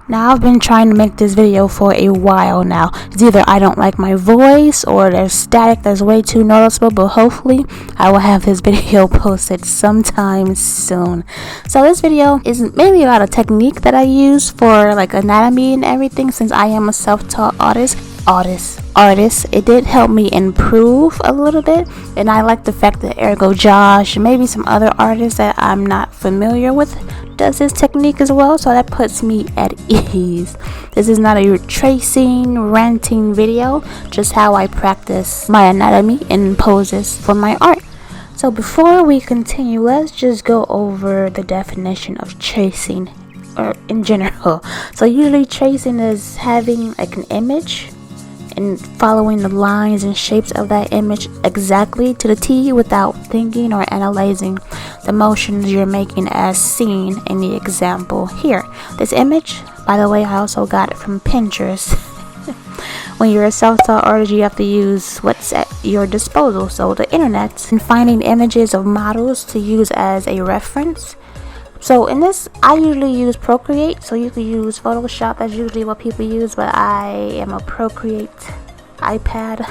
Now I've been trying to make this video for a while now. It's either I don't like my voice or there's static that's way too noticeable, but hopefully I will have this video posted sometime soon. So this video is mainly about a technique that I use for like anatomy and everything, since I am a self-taught artist. It did help me improve a little bit, and I like the fact that ergo Josh, maybe some other artists that I'm not familiar with, does this technique as well, so that puts me at ease. This is not a tracing, ranting video, just how I practice my anatomy and poses for my art. So before we continue, let's just go over the definition of tracing, or in general. So usually tracing is having like an image and following the lines and shapes of that image exactly to the T without thinking or analyzing the motions you're making as seen in the example here. This image, by the way, I also got it from Pinterest. When you're a self-taught artist, you have to use what's at your disposal, so the internet, and finding images of models to use as a reference. So in this, I usually use Procreate, so you could use Photoshop. That's usually what people use, but I am a Procreate iPad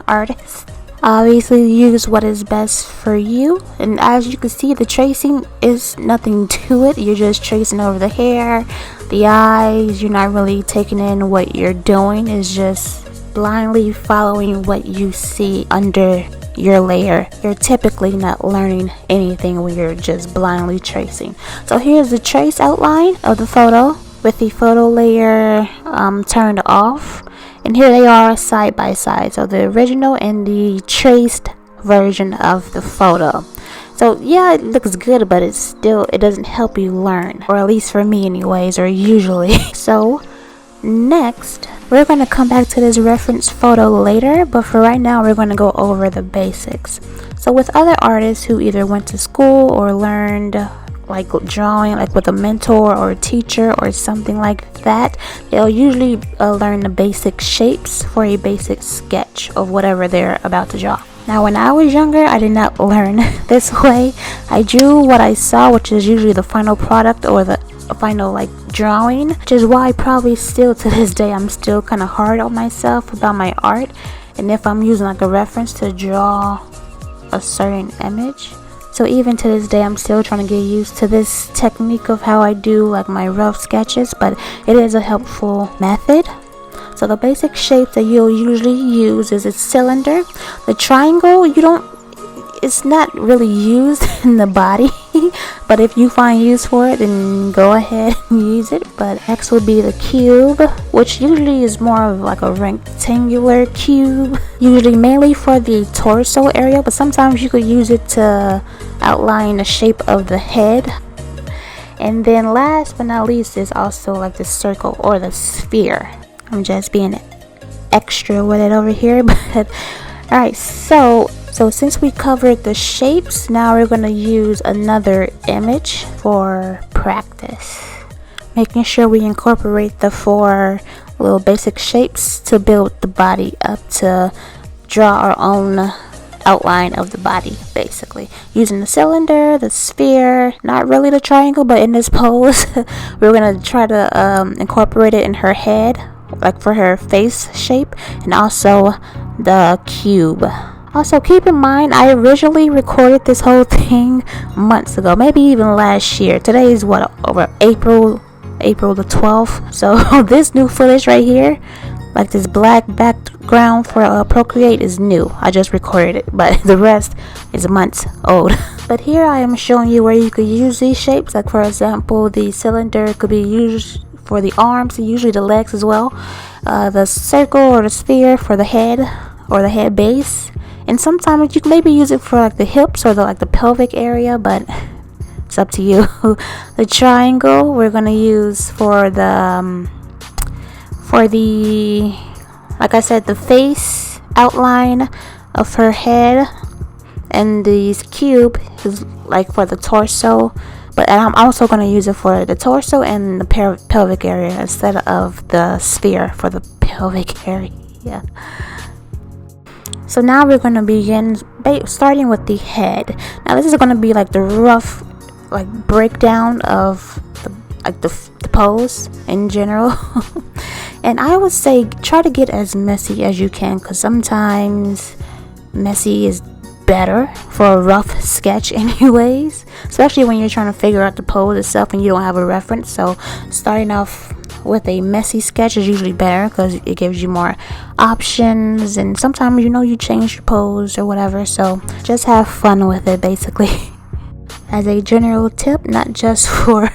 artist. Obviously use what is best for you, and as you can see, the tracing is nothing to it. You're just tracing over the hair, the eyes. You're not really taking in what you're doing. It's just blindly following what you see under your layer. You're typically not learning anything when you're just blindly tracing. So here's the trace outline of the photo with the photo layer turned off, and here they are side by side, so the original and the traced version of the photo. So yeah, it looks good, but it doesn't help you learn, or at least for me anyways, or usually. So next, we're going to come back to this reference photo later, but for right now we're going to go over the basics. So with other artists who either went to school or learned like drawing like with a mentor or a teacher or something like that, they'll usually learn the basic shapes for a basic sketch of whatever they're about to draw. Now when I was younger, I did not learn this way. I drew what I saw, which is usually the final product or the final like drawing, which is why probably still to this day I'm still kind of hard on myself about my art, and if I'm using like a reference to draw a certain image. So even to this day I'm still trying to get used to this technique of how I do like my rough sketches, but it is a helpful method. So the basic shapes that you'll usually use is a cylinder. The triangle, it's not really used in the body, but if you find use for it, then go ahead and use it. But next would be the cube, which usually is more of like a rectangular cube, usually mainly for the torso area, but sometimes you could use it to outline the shape of the head. And then last but not least is also like the circle or the sphere. I'm just being extra with it over here, but alright, so since we covered the shapes, now we're going to use another image for practice, making sure we incorporate the 4 little basic shapes to build the body up, to draw our own outline of the body, basically using the cylinder, the sphere, not really the triangle, but in this pose we're going to try to incorporate it in her head, like for her face shape, and also the cube. Also keep in mind, I originally recorded this whole thing months ago, maybe even last year. Today is what, over April the 12th. So this new footage right here, like this black background for Procreate, is new. I just recorded it, but the rest is months old. But here I am showing you where you could use these shapes. Like for example, the cylinder could be used for the arms, and usually the legs as well. The circle or the sphere for the head or the head base. And sometimes you can maybe use it for like the hips or the pelvic area, but it's up to you. The triangle we're gonna use for the like I said, the face outline of her head, and this cube is like for the torso. But I'm also gonna use it for the torso and the pelvic area instead of the sphere for the pelvic area. Yeah. So now we're going to begin starting with the head. Now this is going to be like the rough like breakdown of like the pose in general. And I would say try to get as messy as you can, because sometimes messy is better for a rough sketch anyways, especially when you're trying to figure out the pose itself and you don't have a reference. So starting off with a messy sketch is usually better because it gives you more options, and sometimes you change your pose or whatever. So just have fun with it, basically. As a general tip, not just for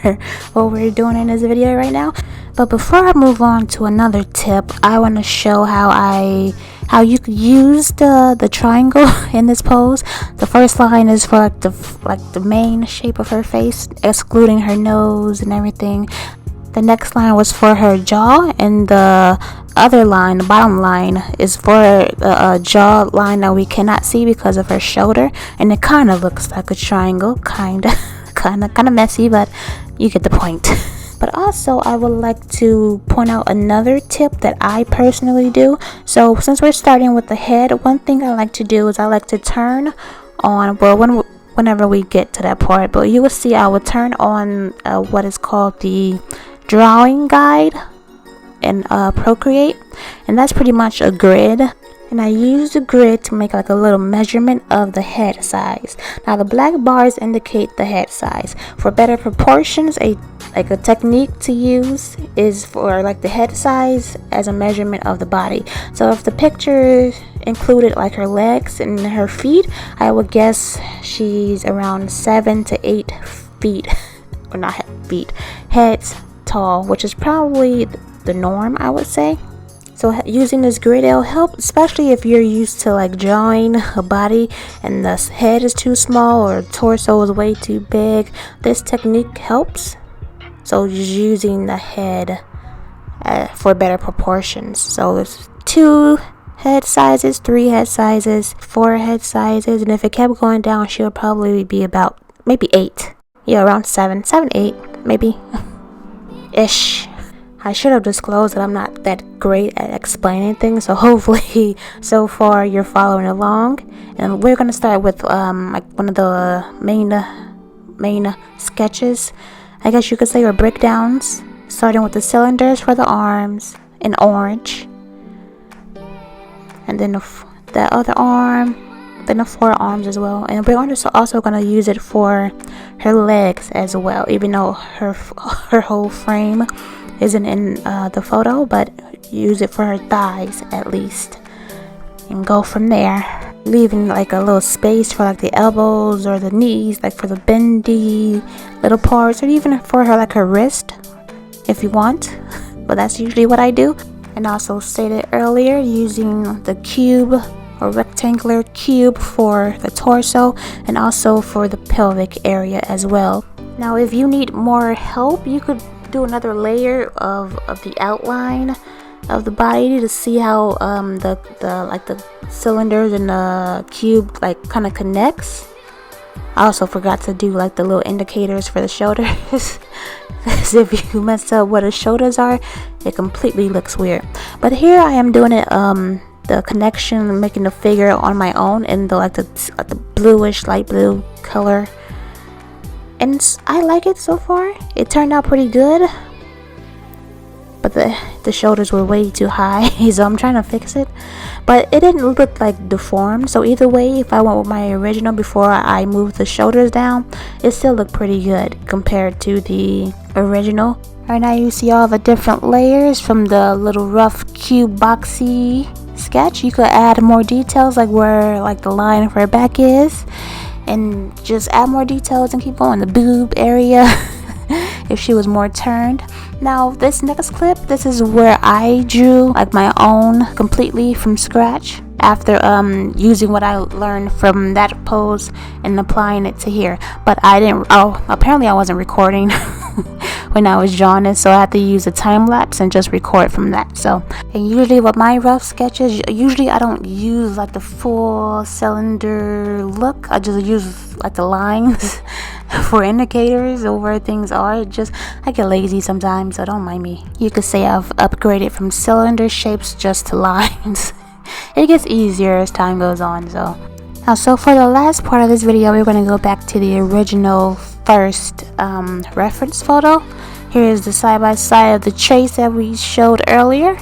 what we're doing in this video right now. But before I move on to another tip, I want to show how you could use the triangle in this pose. The first line is for like the main shape of her face, excluding her nose and everything. The next line was for her jaw, and the other line, the bottom line, is for a jaw line that we cannot see because of her shoulder, and it kind of looks like a triangle, kind of messy, but you get the point. But also, I would like to point out another tip that I personally do. So since we're starting with the head, one thing I like to do is I like to turn on, whenever we get to that part, but you will see I will turn on what is called the drawing guide in Procreate, and that's pretty much a grid, and I use the grid to make like a little measurement of the head size. Now the black bars indicate the head size. For better proportions, a technique to use is for like the head size as a measurement of the body. So if the picture included like her legs and her feet, I would guess she's around 7 to 8 feet, or not feet, heads tall, which is probably the norm, I would say. So using this grid, it'll help, especially if you're used to like drawing a body and the head is too small or torso is way too big. This technique helps. So just using the head for better proportions. So there's 2 head sizes, 3 head sizes, 4 head sizes, and if it kept going down, she'll probably be about maybe 8. Yeah, around 7, 8 maybe. Ish. I should have disclosed that I'm not that great at explaining things, so hopefully so far you're following along. And we're gonna start with like one of the main sketches, I guess you could say, or breakdowns, starting with the cylinders for the arms in orange, and then the other arm, then the forearms as well. And we're also going to use it for her legs as well, even though her whole frame isn't in the photo, but use it for her thighs at least, and go from there, leaving like a little space for like the elbows or the knees, like for the bendy little parts, or even for her like her wrist if you want. But that's usually what I do. And also stated earlier, using the cube or rectangular cube for the torso, and also for the pelvic area as well. Now if you need more help, you could do another layer of the outline of the body to see how the cylinders and the cube like kind of connects. I also forgot to do like the little indicators for the shoulders, because if you mess up where the shoulders are, it completely looks weird. But here I am doing it the connection, making the figure on my own in the bluish, light blue color, and I like it so far. It turned out pretty good, but the shoulders were way too high, so I'm trying to fix it. But it didn't look like deformed, so either way, if I went with my original before I moved the shoulders down, it still looked pretty good compared to the original. Right now you see all the different layers from the little rough cube boxy sketch. You could add more details, like where like the line of her back is, and just add more details and keep going. The boob area if she was more turned. Now this next clip, this is where I drew like my own completely from scratch, after using what I learned from that pose and applying it to here. But apparently I wasn't recording when I was drawing it, so I had to use a time lapse and just record from that. So, and usually with my rough sketches, I don't use like the full cylinder look. I just use like the lines for indicators of where things are. I get lazy sometimes, so don't mind me. You could say I've upgraded from cylinder shapes just to lines. It gets easier as time goes on. So for the last part of this video, we're going to go back to the original first reference photo. Here's the side-by-side of the trace that we showed earlier.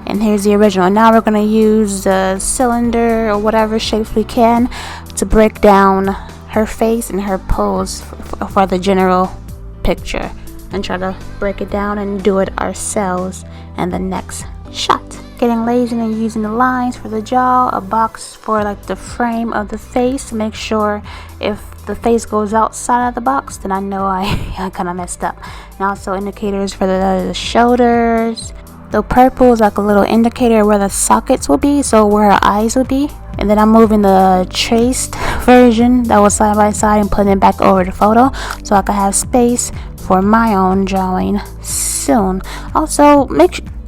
And here's the original. Now we're going to use the cylinder or whatever shapes we can to break down her face and her pose for the general picture. And try to break it down and do it ourselves in the next shot. Getting lazy and using the lines for the jaw, a box for like the frame of the face to make sure if the face goes outside of the box, then I know I kind of messed up. And also indicators for the shoulders. The purple is like a little indicator where the sockets will be, so where her eyes would be. And then I'm moving the traced version that was side by side and putting it back over the photo so I can have space for my own drawing soon. Also,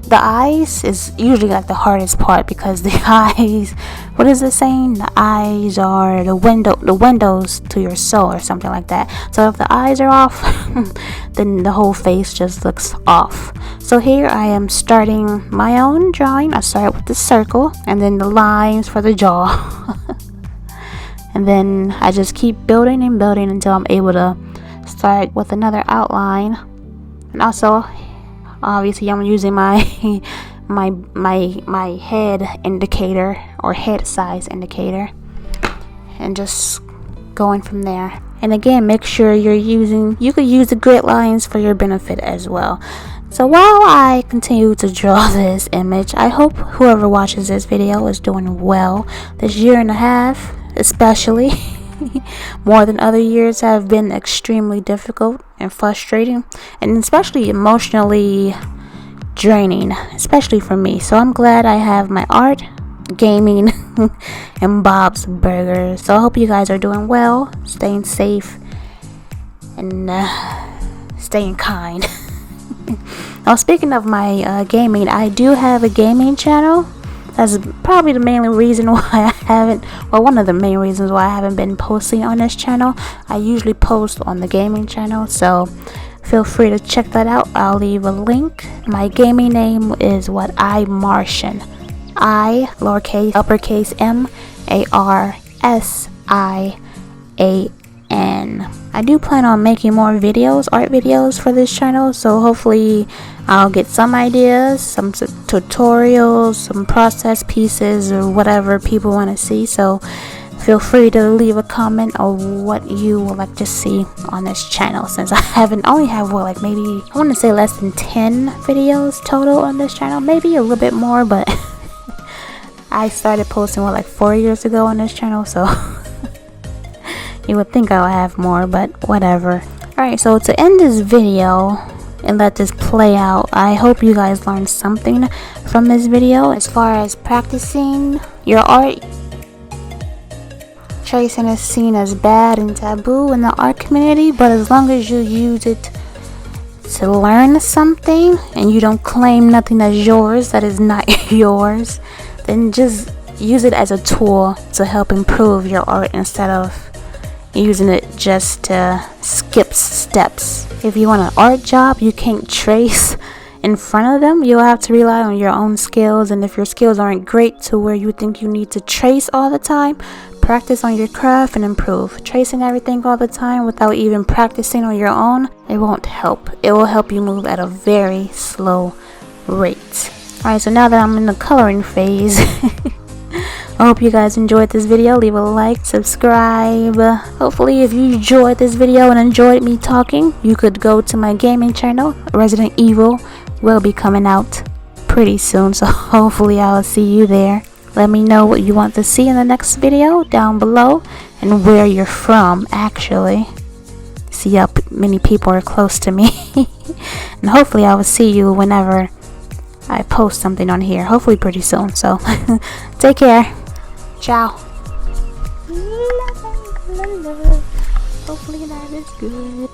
the eyes is usually like the hardest part because the eyes, what is it saying? The eyes are the windows to your soul or something like that. So if the eyes are off, then the whole face just looks off. So here I am starting my own drawing. I start with the circle and then the lines for the jaw. And then I just keep building and building until I'm able to start with another outline. And also, obviously I'm using my head indicator or head size indicator and just going from there. And again, make sure you could use the grid lines for your benefit as well. So while I continue to draw this image, I hope whoever watches this video is doing well. This year and a half especially more than other years have been extremely difficult and frustrating, and especially emotionally draining, especially for me. So I'm glad I have my art, gaming, and Bob's Burgers. So I hope you guys are doing well, staying safe, and staying kind. Now, speaking of my gaming, I do have a gaming channel. That's probably the main reason why I haven't, or one of the main reasons why I haven't been posting on this channel. I usually post on the gaming channel, so feel free to check that out. I'll leave a link. My gaming name is Martian. I, lowercase, uppercase MARSIAN. I do plan on making more videos, art videos for this channel, so hopefully I'll get some ideas, some tutorials, some process pieces, or whatever people want to see. So feel free to leave a comment of what you would like to see on this channel, since I only have maybe I want to say less than 10 videos total on this channel, maybe a little bit more, but I started posting 4 years ago on this channel, so you would think I'll have more, but whatever. Alright, so to end this video and let this play out, I hope you guys learned something from this video as far as practicing your art. Tracing is seen as bad and taboo in the art community, but as long as you use it to learn something and you don't claim nothing as yours that is not yours, then just use it as a tool to help improve your art instead of using it just to skip steps. If you want an art job, you can't trace in front of them. You'll have to rely on your own skills, and if your skills aren't great to where you think you need to trace all the time, practice on your craft and improve. Tracing everything all the time without even practicing on your own, it won't help. It will help you move at a very slow rate. Alright, so now that I'm in the coloring phase, I hope you guys enjoyed this video. Leave a like, subscribe. Hopefully if you enjoyed this video and enjoyed me talking, you could go to my gaming channel. Resident Evil will be coming out pretty soon, so hopefully I'll see you there. Let me know what you want to see in the next video down below, and where you're from actually. See how many people are close to me. And hopefully I will see you whenever I post something on here, hopefully pretty soon. So take care. Ciao. Hopefully that is good.